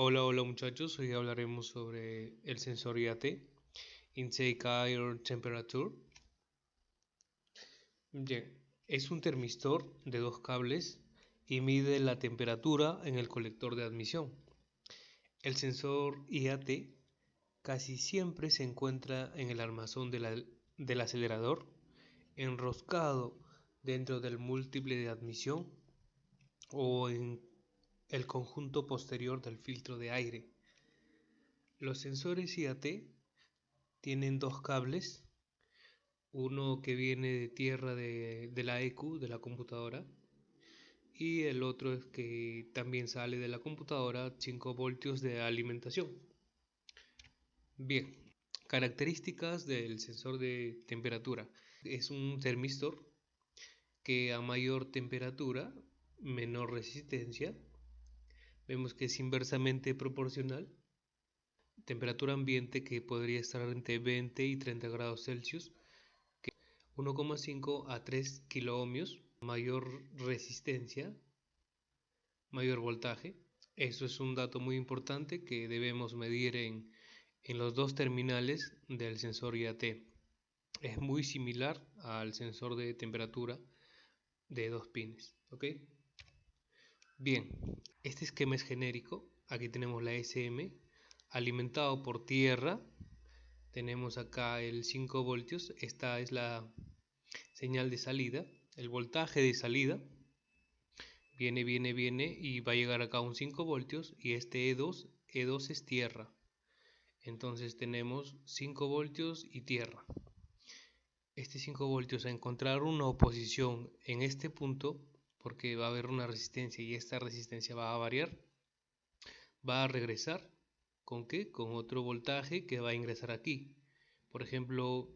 Hola muchachos, hoy hablaremos sobre el sensor IAT, Intake Air Temperature. Bien, es un termistor de dos cables y mide la temperatura en el colector de admisión. El sensor IAT casi siempre se encuentra en el armazón del acelerador, enroscado dentro del múltiple de admisión o en el conjunto posterior del filtro de aire. Los sensores IAT tienen dos cables, uno que viene de tierra de la EQ, de la computadora, y el otro es que también sale de la computadora, 5 voltios de alimentación. Bien, características del sensor de temperatura. Es un termistor que a mayor temperatura, menor resistencia. Vemos que es inversamente proporcional. Temperatura ambiente que podría estar entre 20 y 30 grados Celsius. 1,5 a 3 kiloohmios, mayor resistencia, mayor voltaje. Eso es un dato muy importante que debemos medir en los dos terminales del sensor IAT. Es muy similar al sensor de temperatura de dos pines. ¿Ok? Bien, este esquema es genérico. Aquí tenemos la SM alimentado por tierra. Tenemos acá el 5 voltios. Esta es la señal de salida. El voltaje de salida viene y va a llegar acá a un 5 voltios y este E2 es tierra. Entonces tenemos 5 voltios y tierra. Este 5 voltios a encontrar una oposición en este punto, porque va a haber una resistencia y esta resistencia va a variar, va a regresar ¿con qué? Con otro voltaje que va a ingresar aquí. Por ejemplo,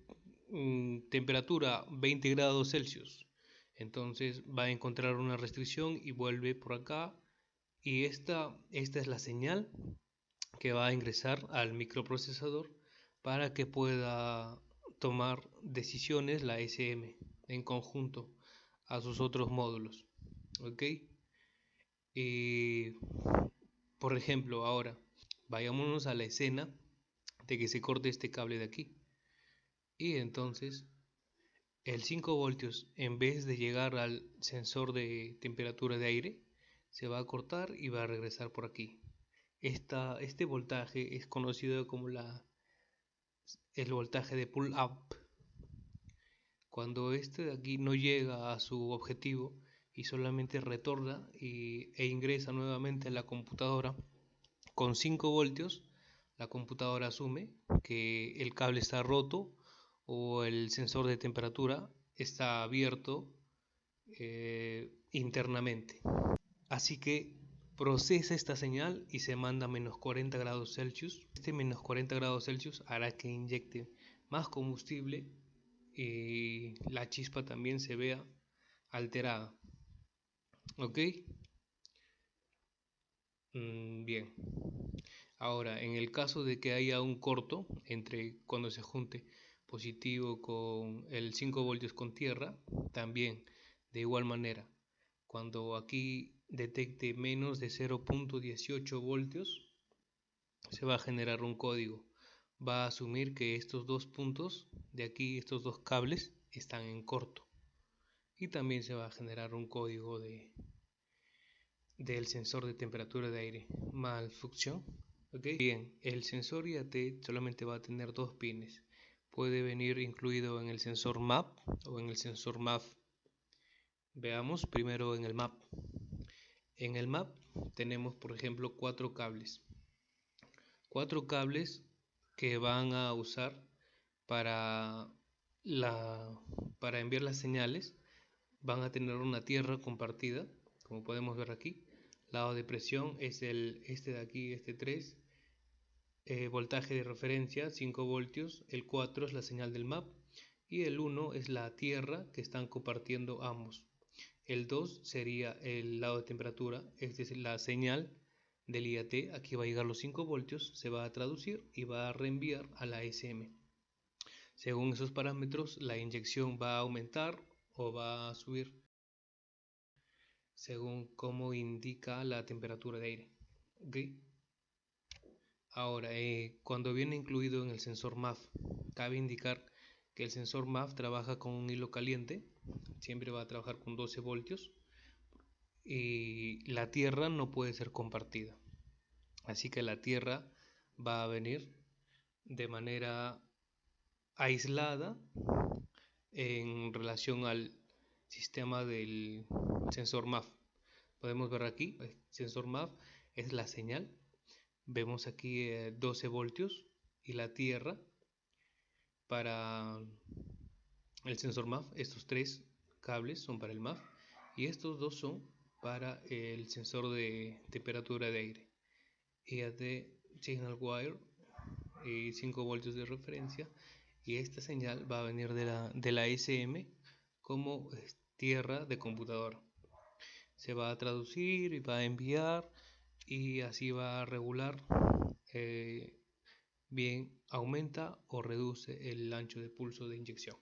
temperatura 20 grados Celsius. Entonces va a encontrar una restricción y vuelve por acá. Y esta es la señal que va a ingresar al microprocesador para que pueda tomar decisiones la SM en conjunto a sus otros módulos. ¿Ok? Y por ejemplo, ahora vayámonos a la escena de que se corte este cable de aquí. Y entonces el 5 voltios, en vez de llegar al sensor de temperatura de aire, se va a cortar y va a regresar por aquí. Este voltaje es conocido como el voltaje de pull up. Cuando este de aquí no llega a su objetivo y solamente retorna e ingresa nuevamente a la computadora con 5 voltios, la computadora asume que el cable está roto o el sensor de temperatura está abierto internamente. Así que procesa esta señal y se manda a menos 40 grados Celsius. Este menos 40 grados Celsius hará que inyecte más combustible y la chispa también se vea alterada. ¿Ok? Bien. Ahora, en el caso de que haya un corto entre cuando se junte positivo con el 5 voltios con tierra, también de igual manera, cuando aquí detecte menos de 0,18 voltios, se va a generar un código. Va a asumir que estos dos puntos de aquí, estos dos cables, están en corto. Y también se va a generar un código del sensor de temperatura de aire. Malfunción. ¿Okay? Bien, el sensor IAT solamente va a tener dos pines. Puede venir incluido en el sensor MAP o en el sensor MAF. Veamos primero en el MAP. En el MAP tenemos, por ejemplo, cuatro cables. Cuatro cables que van a usar para, para enviar las señales. Van a tener una tierra compartida, como podemos ver aquí. Lado de presión es este de aquí, este 3. Voltaje de referencia 5 voltios, el 4 es la señal del MAP y el 1 es la tierra que están compartiendo ambos. El 2 sería el lado de temperatura, es decir, la señal del IAT, aquí va a llegar los 5 voltios, se va a traducir y va a reenviar a la SM. Según esos parámetros, la inyección va a aumentar o va a subir, según cómo indica la temperatura de aire. ¿Okay? Ahora, cuando viene incluido en el sensor MAF, cabe indicar que el sensor MAF trabaja con un hilo caliente, siempre va a trabajar con 12 voltios y la tierra no puede ser compartida. Así que la tierra va a venir de manera aislada en relación al sistema del sensor MAF. Podemos ver aquí, el sensor MAF es la señal. Vemos aquí 12 voltios y la tierra para el sensor MAF. Estos 3 cables son para el MAF y estos 2 son para el sensor de temperatura de aire. EAT Signal Wire y 5 voltios de referencia, y esta señal va a venir de la SM como tierra de computadora. Se va a traducir y va a enviar y así va a regular bien aumenta o reduce el ancho de pulso de inyección.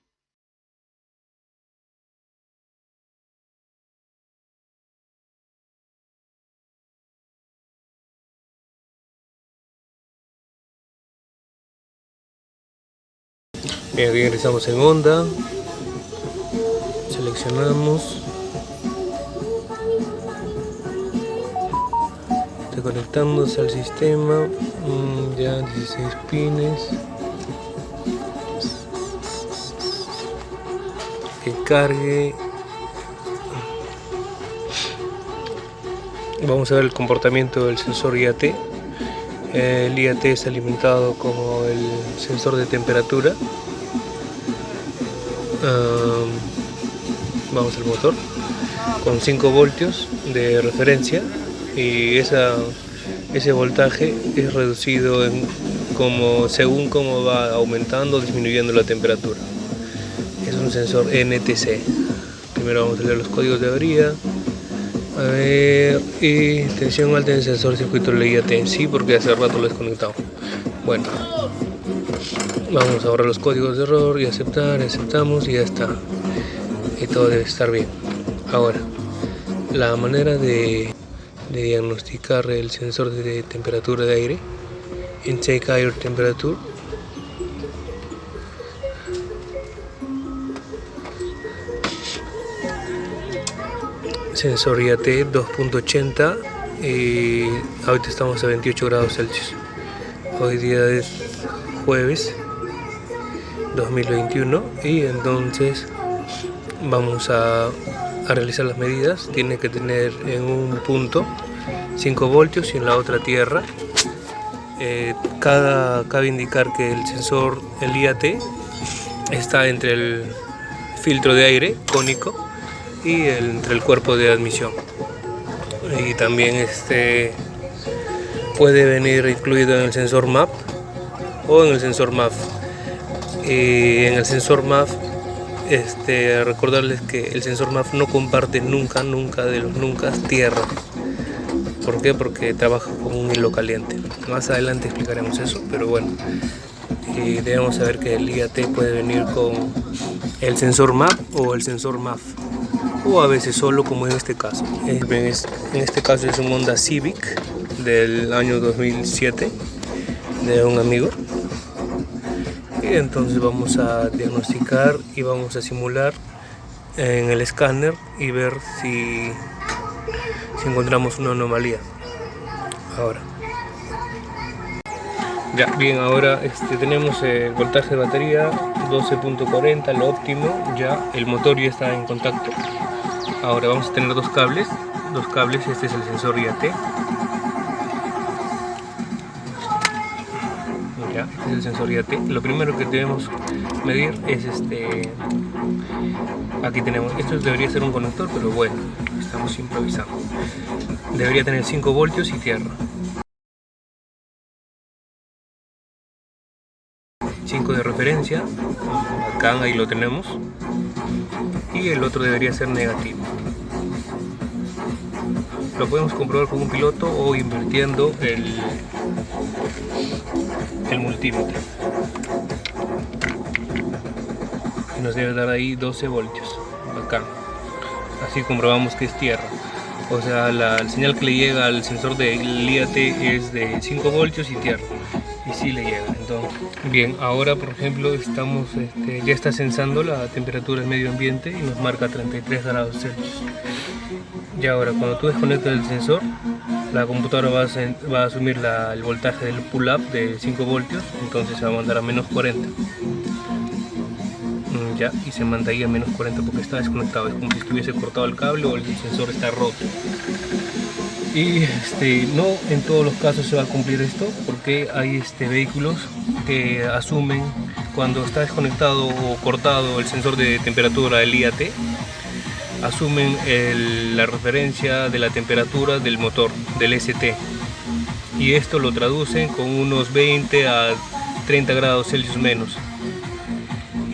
Bien, aquí ingresamos en onda, seleccionamos, está conectándose al sistema, ya 16 pines, que cargue. Vamos a ver el comportamiento del sensor IAT. El IAT es alimentado como el sensor de temperatura. Vamos al motor con 5 voltios de referencia y ese voltaje es reducido según cómo va aumentando o disminuyendo la temperatura. Es un sensor NTC. Primero vamos a leer los códigos de avería. A ver, y tensión alta en el sensor circuito IAT, sí, porque hace rato lo he desconectado. Bueno, vamos a borrar los códigos de error y aceptamos y ya está. Y todo debe estar bien. Ahora, la manera de diagnosticar el sensor de temperatura de aire, Intake Air Temperature. Sensor IAT 2.80 y ahorita estamos a 28 grados Celsius. Hoy día es jueves 2021 y entonces vamos a realizar las medidas. Tiene que tener en un punto 5 voltios y en la otra tierra. Cabe indicar que el sensor, el IAT, está entre el filtro de aire cónico y entre el cuerpo de admisión, y también puede venir incluido en el sensor MAP o en el sensor MAF. Y en el sensor MAF recordarles que el sensor MAF no comparte nunca de los nunca tierra. ¿Por qué? Porque trabaja con un hilo caliente. Más adelante explicaremos eso, pero bueno, y debemos saber que el IAT puede venir con el sensor MAP o el sensor MAF, o a veces solo, como en este caso. En este caso es un Honda Civic del año 2007 de un amigo, y entonces vamos a diagnosticar y vamos a simular en el escáner y ver si encontramos una anomalía. Ahora ya, bien, ahora tenemos el voltaje de batería 12.40, lo óptimo, ya el motor ya está en contacto. Ahora vamos a tener dos cables, este es el sensor IAT. Ya, este es el sensor IAT. Lo primero que debemos medir es aquí tenemos, esto debería ser un conector, pero bueno, estamos improvisando. Debería tener 5 voltios y tierra. 5 de referencia, acá ahí lo tenemos, y el otro debería ser negativo. Lo podemos comprobar con un piloto o invirtiendo el multímetro, y nos debe dar ahí 12 voltios acá. Así comprobamos que es tierra. O sea, la señal que le llega al sensor del IAT es de 5 voltios y tierra. Y sí le llega. Entonces, bien, ahora por ejemplo estamos, ya está censando la temperatura del medio ambiente y nos marca 33 grados Celsius. Y ahora cuando tú desconectas el sensor, la computadora va a asumir el voltaje del pull-up de 5 voltios, entonces se va a mandar a menos 40. Ya, y se manda ahí a menos 40 porque está desconectado, es como si estuviese cortado el cable o el sensor está roto. Y no en todos los casos se va a cumplir esto, porque hay vehículos que asumen cuando está desconectado o cortado el sensor de temperatura del IAT, asumen la referencia de la temperatura del motor, del ST, y esto lo traducen con unos 20 a 30 grados Celsius menos,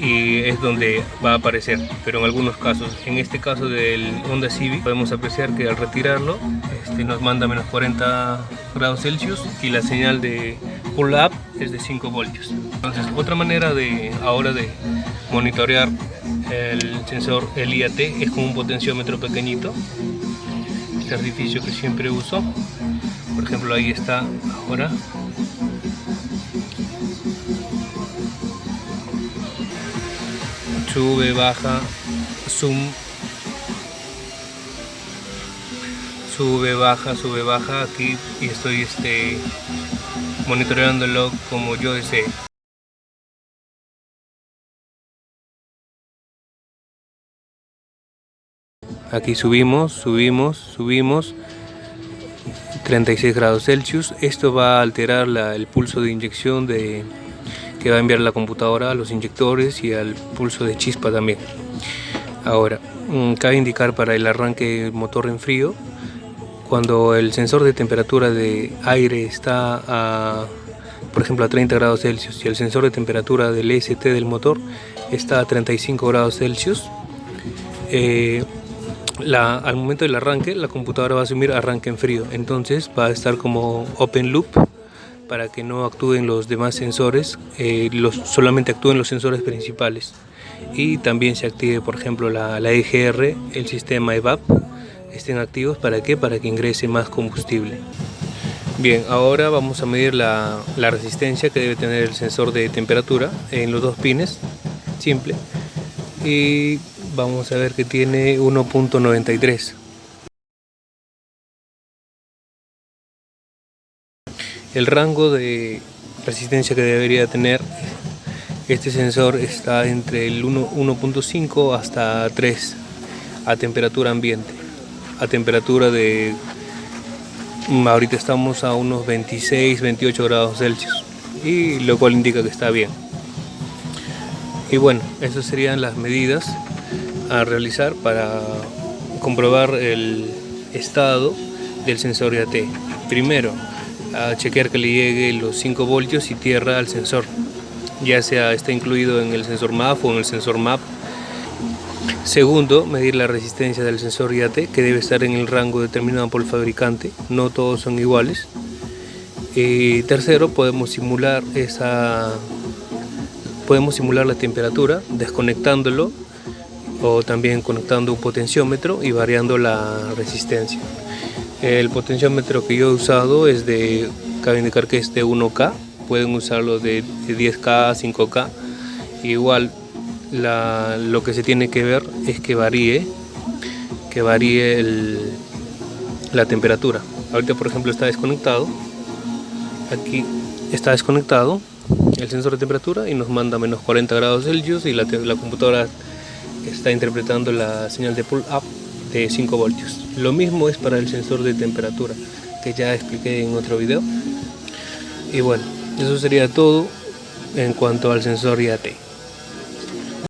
y es donde va a aparecer. Pero en algunos casos, en este caso del Honda Civic, podemos apreciar que al retirarlo nos manda menos 40 grados Celsius y la señal de pull up es de 5 voltios. Entonces, otra manera ahora de monitorear el sensor, el IAT, es con un potenciómetro pequeñito, este artificio que siempre uso. Por ejemplo, ahí está ahora. Sube, baja, zoom, sube, baja aquí, y estoy monitoreándolo como yo desee. Aquí subimos 36 grados Celsius. Esto va a alterar el pulso de inyección que va a enviar la computadora a los inyectores y al pulso de chispa también. Ahora, cabe indicar para el arranque motor en frío, cuando el sensor de temperatura de aire está por ejemplo a 30 grados Celsius y el sensor de temperatura del ST del motor está a 35 grados Celsius, al momento del arranque la computadora va a asumir arranque en frío, entonces va a estar como open loop para que no actúen los demás sensores, solamente actúen los sensores principales, y también se active por ejemplo la EGR, el sistema EVAP, estén activos. ¿Para qué? Para que ingrese más combustible. Bien, ahora vamos a medir la resistencia que debe tener el sensor de temperatura en los dos pines, simple, y vamos a ver que tiene 1.93. El rango de resistencia que debería tener este sensor está entre el 1.5 hasta 3 a temperatura ambiente. A temperatura ahorita estamos a unos 26, 28 grados Celsius, y lo cual indica que está bien. Y bueno, esas serían las medidas a realizar para comprobar el estado del sensor IAT. Primero, a chequear que le llegue los 5 voltios y tierra al sensor, ya sea está incluido en el sensor MAF o en el sensor MAP. Segundo, medir la resistencia del sensor IAT, que debe estar en el rango determinado por el fabricante, no todos son iguales. Y tercero, podemos simular la temperatura desconectándolo, o también conectando un potenciómetro y variando la resistencia. El potenciómetro que yo he usado cabe indicar que es de 1K, pueden usarlo de 10K, 5K. Igual lo que se tiene que ver es que varíe la temperatura. Ahorita por ejemplo está desconectado, aquí está desconectado el sensor de temperatura y nos manda menos 40 grados Celsius, y la computadora está interpretando la señal de pull up de 5 voltios. Lo mismo es para el sensor de temperatura, que ya expliqué en otro video. Y bueno, eso sería todo en cuanto al sensor IAT.